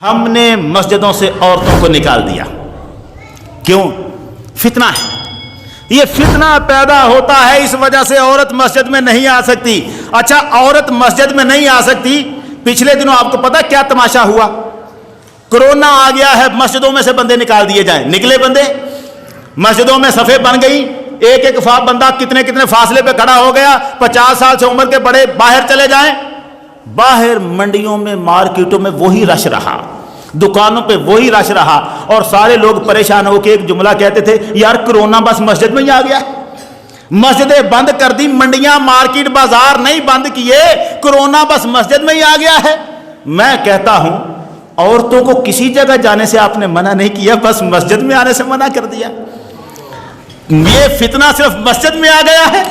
ہم نے مسجدوں سے عورتوں کو نکال دیا. کیوں؟ فتنہ ہے. یہ فتنہ پیدا ہوتا ہے اس وجہ سے عورت مسجد میں نہیں آ سکتی. اچھا عورت مسجد میں نہیں آ سکتی. پچھلے دنوں آپ کو پتا کیا تماشا ہوا؟ کورونا آ گیا ہے, مسجدوں میں سے بندے نکال دیے جائیں. نکلے بندے, مسجدوں میں صفیں بن گئی, ایک ایک بندہ کتنے کتنے فاصلے پہ کھڑا ہو گیا. 50 سال سے عمر کے بڑے باہر چلے جائیں. باہر منڈیوں میں, مارکیٹوں میں وہی رش رہا, دکانوں پہ وہی رش رہا, اور سارے لوگ پریشان ہو کے ایک جملہ کہتے تھے, یار کرونا بس مسجد میں ہی آ گیا. مسجدیں بند کر دی, منڈیاں مارکیٹ بازار نہیں بند کیے, کرونا بس مسجد میں ہی آ گیا ہے. میں کہتا ہوں عورتوں کو کسی جگہ جانے سے آپ نے منع نہیں کیا, بس مسجد میں آنے سے منع کر دیا. یہ فتنہ صرف مسجد میں آ گیا ہے.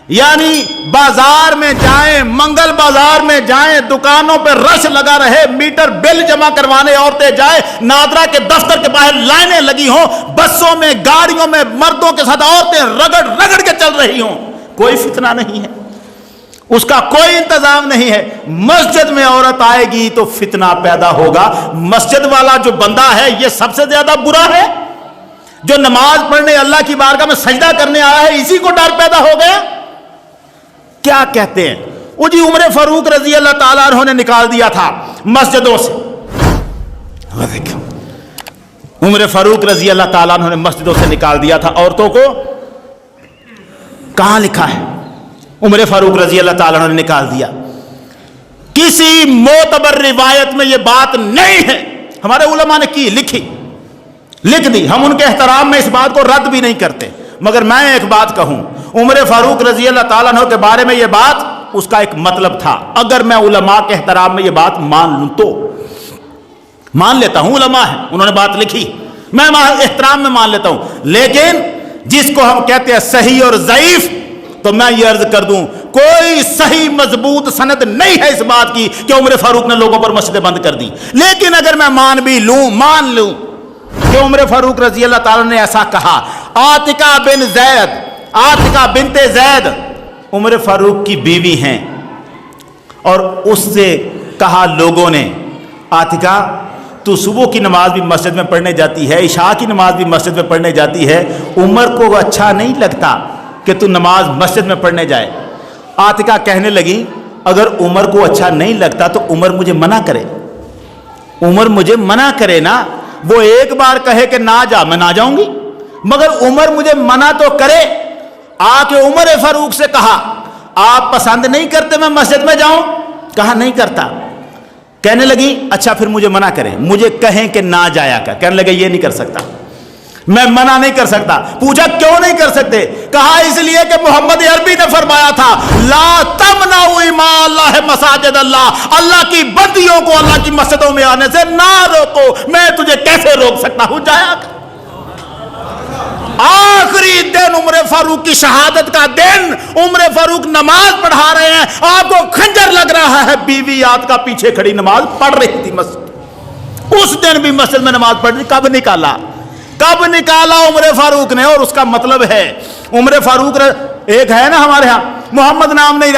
یعنی بازار میں جائیں, منگل بازار میں جائیں, دکانوں پہ رش لگا رہے, میٹر بل جمع کروانے عورتیں جائیں, نادرا کے دفتر کے باہر لائنیں لگی ہوں, بسوں میں گاڑیوں میں مردوں کے ساتھ عورتیں رگڑ رگڑ کے چل رہی ہوں, کوئی فتنہ نہیں ہے, اس کا کوئی انتظام نہیں ہے. مسجد میں عورت آئے گی تو فتنہ پیدا ہوگا. مسجد والا جو بندہ ہے یہ سب سے زیادہ برا ہے. جو نماز پڑھنے اللہ کی بارگاہ میں سجدہ کرنے آیا ہے, اسی کو ڈر پیدا ہو گیا. کیا کہتے ہیں وہ جی, عمر فاروق رضی اللہ تعالیٰ عنہ نے نکال دیا تھا مسجدوں سے. عمر فاروق رضی اللہ تعالیٰ عنہ نے مسجدوں سے نکال دیا تھا عورتوں کو. کہاں لکھا ہے؟ عمر فاروق رضی اللہ تعالیٰ عنہ نے نکال دیا. کسی معتبر روایت میں یہ بات نہیں ہے. ہمارے علماء نے کی, لکھ دی. ہم ان کے احترام میں اس بات کو رد بھی نہیں کرتے, مگر میں ایک بات کہوں, عمر فاروق رضی اللہ تعالیٰ عنہ کے بارے میں یہ بات, اس کا ایک مطلب تھا. اگر میں علماء کے احترام میں یہ بات مان لوں تو مان لیتا ہوں, علماء ہیں, انہوں نے بات لکھی, میں احترام میں مان لیتا ہوں. لیکن جس کو ہم کہتے ہیں صحیح اور ضعیف, تو میں یہ عرض کر دوں کوئی صحیح مضبوط سند نہیں ہے اس بات کی کہ عمر فاروق نے لوگوں پر مسجدیں بند کر دی. لیکن اگر میں مان لوں کہ عمر فاروق رضی اللہ تعالیٰ نے ایسا کہا. عاتقہ بنت زید عمر فاروق کی بیوی ہیں, اور اس سے کہا لوگوں نے, عاتقہ تو صبح کی نماز بھی مسجد میں پڑھنے جاتی ہے, عشاء کی نماز بھی مسجد میں پڑھنے جاتی ہے, عمر کو اچھا نہیں لگتا کہ تو نماز مسجد میں پڑھنے جائے. عاتقہ کہنے لگی, اگر عمر کو اچھا نہیں لگتا تو عمر مجھے منع کرے نا. وہ ایک بار کہے کہ نہ جا, میں نہ جاؤں گی, مگر عمر مجھے منع تو کرے. آ کے عمر فاروق سے کہا, آپ پسند نہیں کرتے میں مسجد میں جاؤں؟ کہا نہیں کرتا. کہنے لگی اچھا پھر مجھے منع کریں, مجھے کہیں کہ نہ جایا کر. کہنے لگے یہ نہیں کر سکتا, میں منع نہیں کر سکتا. پوچھا کیوں نہیں کر سکتے؟ کہا اس لیے کہ محمد عربی نے فرمایا تھا, لا تمنعوا اماء اللہ مساجد اللہ, اللہ کی بندیوں کو اللہ کی مسجدوں میں آنے سے نہ روکو. میں تجھے کیسے روک سکتا ہوں, جایا کر. آخری دن عمر فاروق کی شہادت کا دن, عمر فاروق نماز پڑھا رہے ہیں, آپ کو خنجر لگ رہا ہے, بیوی عاتقہ پیچھے کھڑی نماز پڑھ رہی تھی مسجد. اس دن بھی مسجد میں نماز پڑھ رہی. کب نکالا عمر فاروق نے. اور اس کا مطلب ہے عمر فاروق ایک ہے نا ہمارے ہاں, محمد نام نہیں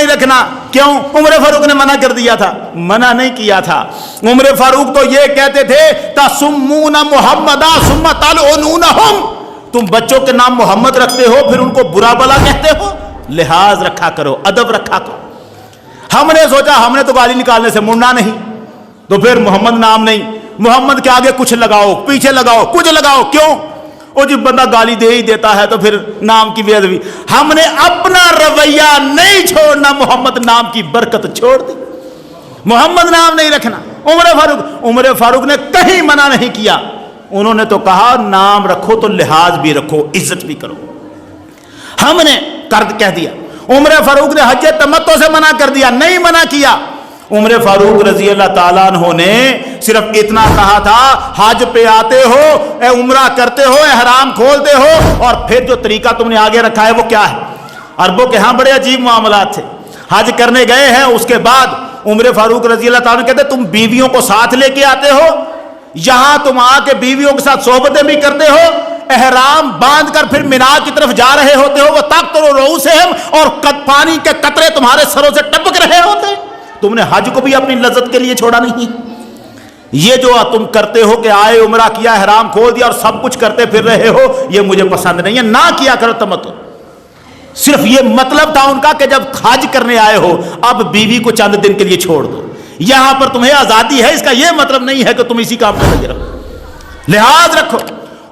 رکھنا. کیوں؟ عمر فاروق نے منع کر دیا تھا. منع نہیں کیا تھا. عمر فاروق تو یہ کہتے تھے, تسمون محمدا ثم تلعنونہم, تم بچوں کے نام محمد رکھتے ہو پھر ان کو برا بلا کہتے ہو. لحاظ رکھا کرو, ادب رکھا کرو. ہم نے سوچا ہم نے تو گالی نکالنے سے مڑنا نہیں, تو پھر محمد نام نہیں, محمد کے آگے کچھ لگاؤ, پیچھے لگاؤ, کچھ لگاؤ. کیوں؟ وہ جب بندہ گالی دے ہی دیتا ہے تو پھر نام کی بے ادبی. ہم نے اپنا رویہ نہیں چھوڑنا, محمد نام کی برکت چھوڑ دی. محمد نام نہیں رکھنا. عمر فاروق نے کہیں منع نہیں کیا. انہوں نے تو کہا نام رکھو تو لحاظ بھی رکھو, عزت بھی کرو. ہم نے کہہ دیا. عمر فاروق نے حج تمتع سے منع کر دیا, نہیں منع کیا. عمر فاروق رضی اللہ تعالیٰ عنہ نے صرف اتنا کہا تھا, حج پہ آتے ہو, عمرہ کرتے ہو, احرام کھولتے ہو, اور پھر جو طریقہ تم نے آگے رکھا ہے وہ کیا ہے؟ عربوں کے ہاں بڑے عجیب معاملات تھے. حج کرنے گئے ہیں, اس کے بعد عمر فاروق رضی اللہ تعالیٰ عنہ کہتے تم بیویوں کو ساتھ لے کے آتے ہو, یہاں تم آ کے بیویوں کے ساتھ صحبتیں بھی کرتے ہو, احرام باندھ کر پھر مینا کی طرف جا رہے ہوتے ہو, وہ تقطر رؤوسہم, اور پانی کے قطرے تمہارے سروں سے ٹپک رہے ہوتے. تم نے حج کو بھی اپنی لذت کے لیے چھوڑا نہیں. یہ جو تم کرتے ہو کہ آئے عمرہ کیا حرام کھول دیا اور سب کچھ کرتے پھر رہے ہو, یہ مجھے پسند نہیں ہے. نہ کیا کرو تمتع. صرف یہ مطلب تھا ان کا کہ جب حج کرنے آئے ہو اب بیوی کو چند دن کے لیے چھوڑ دو. یہاں پر تمہیں آزادی ہے, اس کا یہ مطلب نہیں ہے کہ تم اسی کام میں لگے رہو. لحاظ رکھو.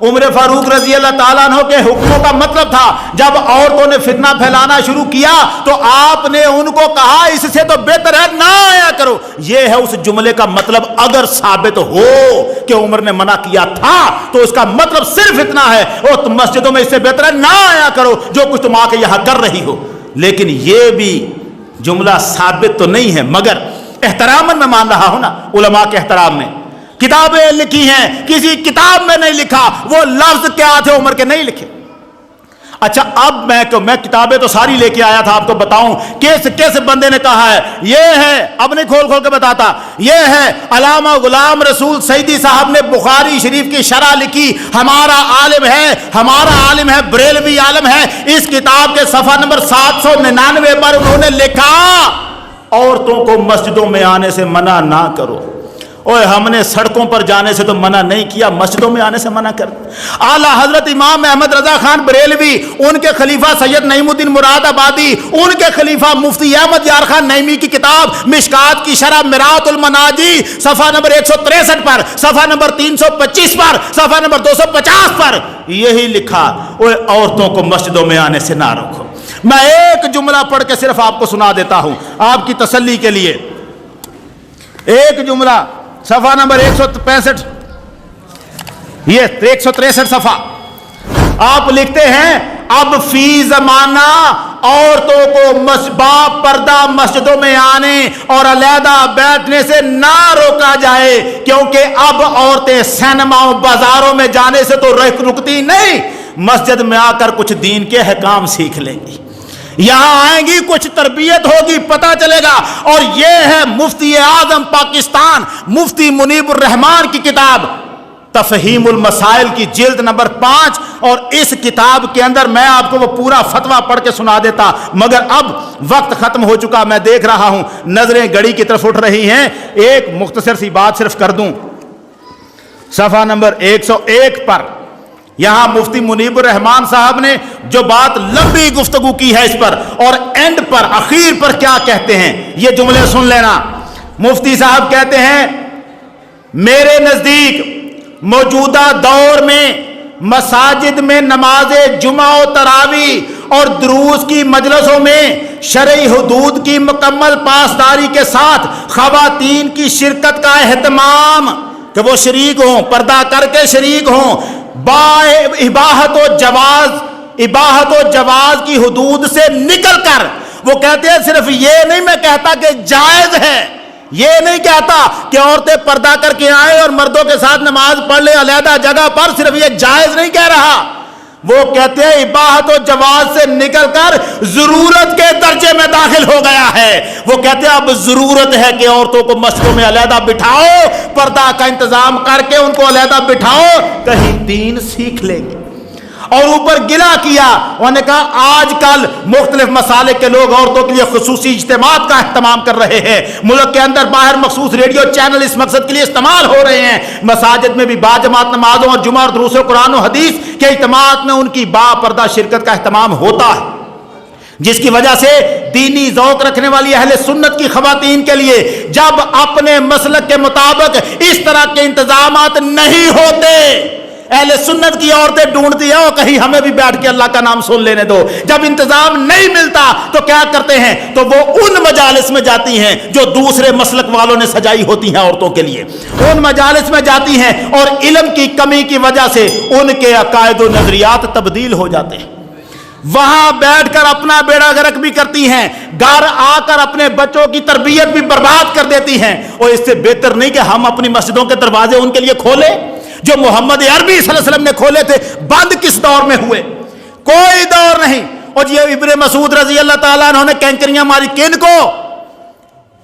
عمر فاروق رضی اللہ تعالیٰ عنہ کے حکموں کا مطلب تھا جب عورتوں نے فتنہ پھیلانا شروع کیا تو آپ نے ان کو کہا اس سے تو بہتر ہے نہ آیا کرو. یہ ہے اس جملے کا مطلب. اگر ثابت ہو کہ عمر نے منع کیا تھا تو اس کا مطلب صرف اتنا ہے, اور تم مسجدوں میں اس سے بہتر ہے نہ آیا کرو جو کچھ تم آ کے یہاں کر رہی ہو. لیکن یہ بھی جملہ ثابت تو نہیں ہے, مگر احترام میں مان رہا ہوں نا, علماء کے احترام میں. کتابیں لکھی ہیں, کسی کتاب میں نہیں لکھا وہ لفظ کیا تھے عمر کے, نہیں لکھے. اچھا اب میں کتابیں تو ساری لے کے آیا تھا آپ کو بتاؤں کس بندے نے کہا ہے. یہ ہے, اب نہیں کھول کے بتاتا, یہ ہے علامہ غلام رسول سعیدی صاحب نے بخاری شریف کی شرح لکھی. ہمارا عالم ہے بریلوی عالم ہے. اس کتاب کے صفحہ نمبر 799 پر انہوں نے لکھا عورتوں کو مسجدوں میں آنے سے منع نہ کرو. اور ہم نے سڑکوں پر جانے سے تو منع نہیں کیا, مسجدوں میں آنے سے منع کر. اعلیٰ حضرت امام احمد رضا خان بریلوی, ان کے خلیفہ سید نعیم الدین مراد آبادی, ان کے خلیفہ مفتی احمد یار خان نعیمی کی کتاب مشکات کی شرح مرات المناجی صفحہ نمبر 163 پر, صفحہ نمبر 325 پر, صفحہ نمبر 250 پر یہی لکھا عورتوں کو مسجدوں میں آنے سے نہ روکو. میں ایک جملہ پڑھ کے صرف آپ کو سنا دیتا ہوں آپ کی تسلی کے لیے. ایک جملہ صفحہ نمبر 165, یہ 163 صفحہ. آپ لکھتے ہیں اب فی زمانہ عورتوں کو با پردہ مسجدوں میں آنے اور علیحدہ بیٹھنے سے نہ روکا جائے, کیونکہ اب عورتیں سینماؤں بازاروں میں جانے سے تو رکتی نہیں, مسجد میں آ کر کچھ دین کے احکام سیکھ لیں گی, یہاں آئیں گی, کچھ تربیت ہوگی, پتہ چلے گا. اور یہ ہے مفتی اعظم پاکستان مفتی منیب الرحمان کی کتاب تفہیم المسائل کی جلد نمبر 5, اور اس کتاب کے اندر میں آپ کو وہ پورا فتویٰ پڑھ کے سنا دیتا, مگر اب وقت ختم ہو چکا. میں دیکھ رہا ہوں نظریں گھڑی کی طرف اٹھ رہی ہیں. ایک مختصر سی بات صرف کر دوں. صفحہ نمبر 101 پر یہاں مفتی منیب الرحمان صاحب نے جو بات لمبی گفتگو کی ہے اس پر, اور اینڈ پر اخیر پر کیا کہتے ہیں یہ جملے سن لینا. مفتی صاحب کہتے ہیں میرے نزدیک موجودہ دور میں مساجد میں نماز جمعہ و تراویح اور دروس کی مجلسوں میں شرعی حدود کی مکمل پاسداری کے ساتھ خواتین کی شرکت کا اہتمام, کہ وہ شریک ہوں, پردہ کر کے شریک ہوں, اباحت و جواز کی حدود سے نکل کر. وہ کہتے ہیں صرف یہ نہیں میں کہتا کہ جائز ہے, یہ نہیں کہتا کہ عورتیں پردہ کر کے آئیں اور مردوں کے ساتھ نماز پڑھ لیں علیحدہ جگہ پر, صرف یہ جائز نہیں کہہ رہا. وہ کہتے ہیں اباحت و جواز سے نکل کر ضرورت کے درجے میں داخل ہو گیا ہے. وہ کہتے ہیں اب ضرورت ہے کہ عورتوں کو مسجدوں میں علیحدہ بٹھاؤ, پردہ کا انتظام کر کے ان کو علیحدہ بٹھاؤ, کہیں دین سیکھ لیں گے. اور اوپر گلا کیا, انہوں نے کہا آج کل مختلف مسالک کے لوگ عورتوں کے لیے خصوصی اجتماعات کا اہتمام کر رہے ہیں. ملک کے اندر باہر مخصوص ریڈیو چینل اس مقصد کے لیے استعمال ہو رہے ہیں. مساجد میں بھی باجماعت نمازوں اور جمعہ اور دروس قرآن و حدیث کے اجتماعات میں ان کی با پردہ شرکت کا اہتمام ہوتا ہے, جس کی وجہ سے دینی ذوق رکھنے والی اہل سنت کی خواتین کے لیے جب اپنے مسلک کے مطابق اس طرح کے انتظامات نہیں ہوتے, اہل سنت کی عورتیں ڈھونڈتی ہیں اور کہیں ہمیں بھی بیٹھ کے اللہ کا نام سن لینے دو. جب انتظام نہیں ملتا تو کیا کرتے ہیں, تو وہ ان مجالس میں جاتی ہیں جو دوسرے مسلک والوں نے سجائی ہوتی ہیں عورتوں کے لیے. ان مجالس میں جاتی ہیں اور علم کی کمی کی وجہ سے ان کے عقائد و نظریات تبدیل ہو جاتے ہیں. وہاں بیٹھ کر اپنا بیڑا غرق بھی کرتی ہیں, گھر آ کر اپنے بچوں کی تربیت بھی برباد کر دیتی ہیں. اور اس سے بہتر نہیں کہ ہم اپنی مسجدوں کے دروازے ان کے لیے کھولیں جو محمد عربی صلی اللہ علیہ وسلم نے کھولے تھے. بند کس دور میں ہوئے, کوئی دور نہیں. اور یہ ابن مسعود رضی اللہ تعالیٰ عنہ نے کینکریاں ماری کن کو,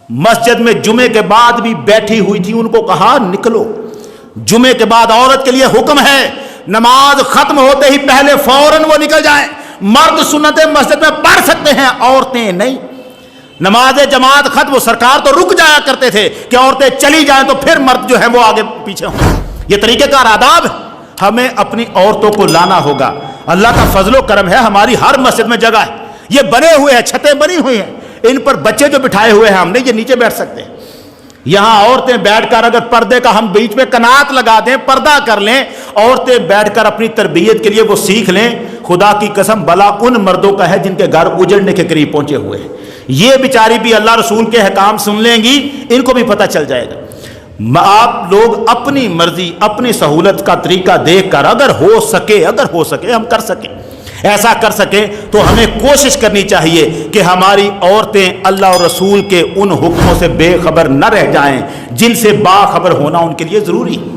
مسجد میں جمعے کے بعد بھی بیٹھی ہوئی تھی, ان کو کہا نکلو. جمعے کے بعد عورت کے لیے حکم ہے, نماز ختم ہوتے ہی پہلے فوراً وہ نکل جائیں. مرد سنتیں مسجد میں پڑھ سکتے ہیں, عورتیں نہیں. نماز جماعت ختم، وہ سرکار تو رک جایا کرتے تھے کہ عورتیں چلی جائیں تو پھر مرد جو ہے وہ آگے پیچھے ہوں. یہ طریقہ کار آداب ہے. ہمیں اپنی عورتوں کو لانا ہوگا. اللہ کا فضل و کرم ہے، ہماری ہر مسجد میں جگہ ہے. یہ بنے ہوئے ہیں، چھتیں بنی ہوئی ہیں، ان پر بچے جو بٹھائے ہوئے ہیں ہم نے، یہ نیچے بیٹھ سکتے ہیں. یہاں عورتیں بیٹھ کر اگر پردے کا ہم بیچ میں کنات لگا دیں، پردہ کر لیں، عورتیں بیٹھ کر اپنی تربیت کے لیے وہ سیکھ لیں. خدا کی قسم بلا ان مردوں کا ہے جن کے گھر اجڑنے کے قریب پہنچے ہوئے ہیں. یہ بیچاری بھی اللہ رسول کے احکام سن لیں گی، ان کو بھی پتہ چل جائے گا. آپ لوگ اپنی مرضی، اپنی سہولت کا طریقہ دیکھ کر اگر ہو سکے ہم کر سکیں، ایسا کر سکیں تو ہمیں کوشش کرنی چاہیے کہ ہماری عورتیں اللہ اور رسول کے ان حکموں سے بے خبر نہ رہ جائیں جن سے باخبر ہونا ان کے لیے ضروری ہے.